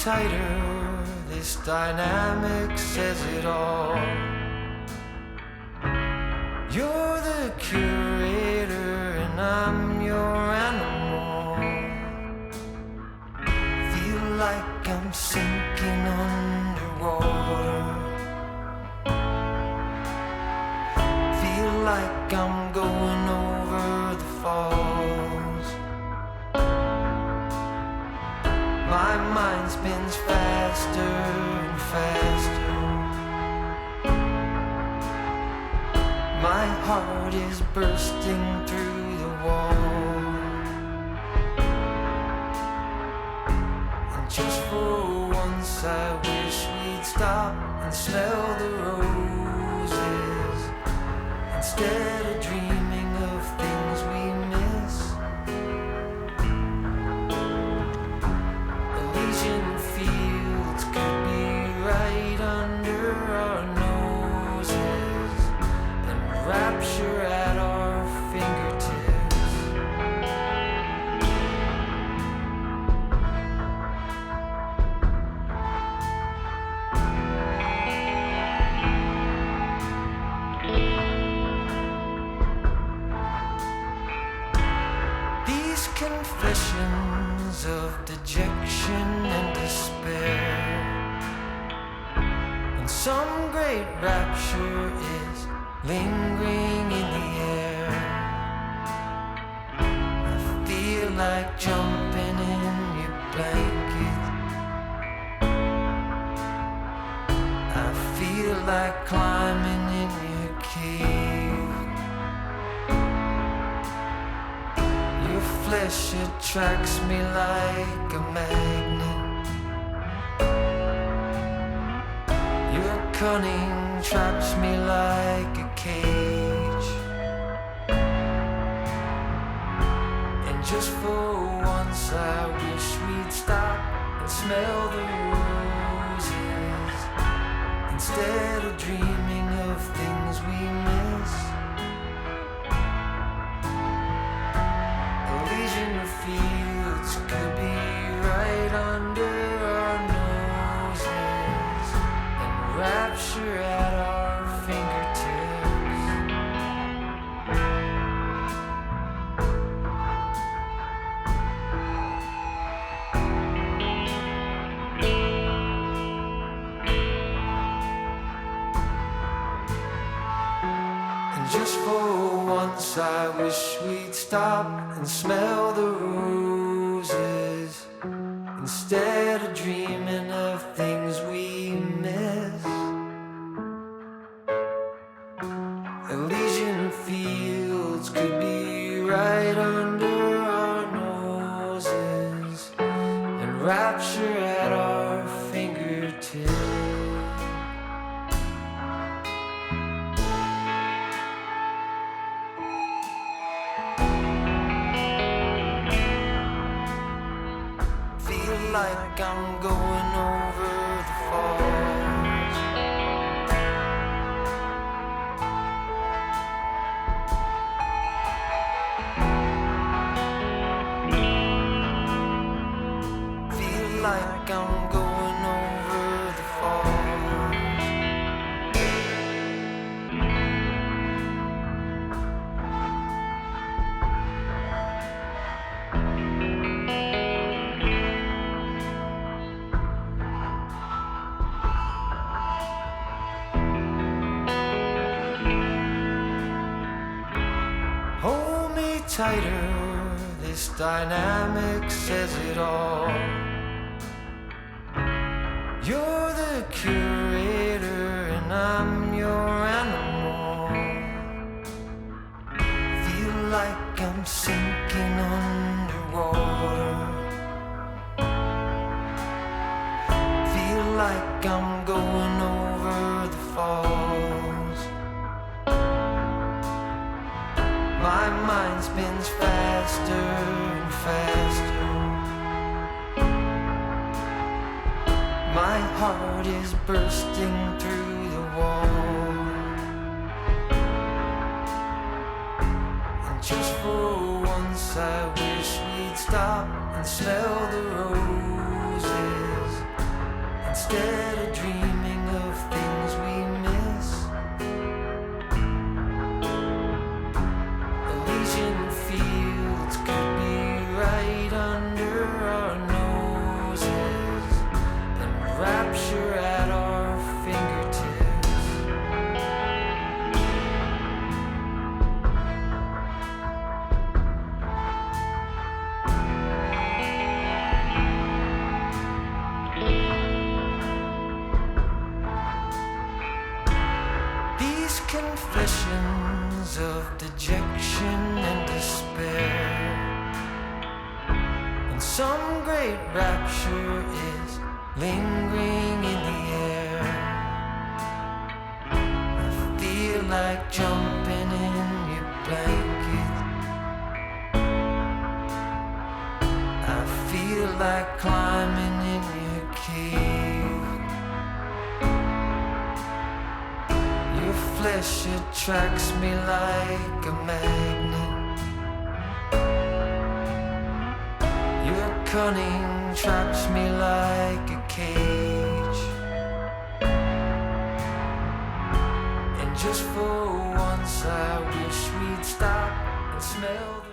tighter, this dynamic says it all. You're the curator and I'm your animal. Feel like I'm sinking underwater. Feel like I'm going over the falls. My mind spins faster and faster. My heart is bursting through the wall. And just for once I wish we'd stop and smell the roses, instead of dreaming of things we miss. Elysian fields could be right under our noses, and rapture at our fingertips. These confessions of dejection and despair, and some great rapture is lingering in the air. I feel like jumping in your blanket. I feel like climbing in your cave. Your flesh attracts me like a magnet. Your cunning traps me like a cage. And just for once I wish we'd stop and smell the roses, instead of dreaming of things we miss. Elysian fields could be right under our noses, and rapture at our fingertips. And just for once I wish we'd stop and smell the roses, instead of dreaming of things we miss. Elysian fields could be right under our noses, and rapture at our fingertips. Feel like I'm going over the falls. Feel like I'm going over the falls. Hold me tighter, this dynamic says it all. You're the curator and I'm your animal. Feel like I'm sinking underwater. Feel like I'm going over the falls. My mind spins faster and faster. My heart is bursting through the wall. And just for once I wish we'd stop and smell the roses, instead of dreaming of things we miss. Elysian fields could be right under our noses, and rapture at our fingertips. These confessions of dejection and despair, and some great rapture is lingering in the air. I feel like jumping in your blanket. I feel like climbing in your cave. Your flesh attracts me like a magnet. Your cunning traps me like a cage. And just for once I wish we'd stop and smell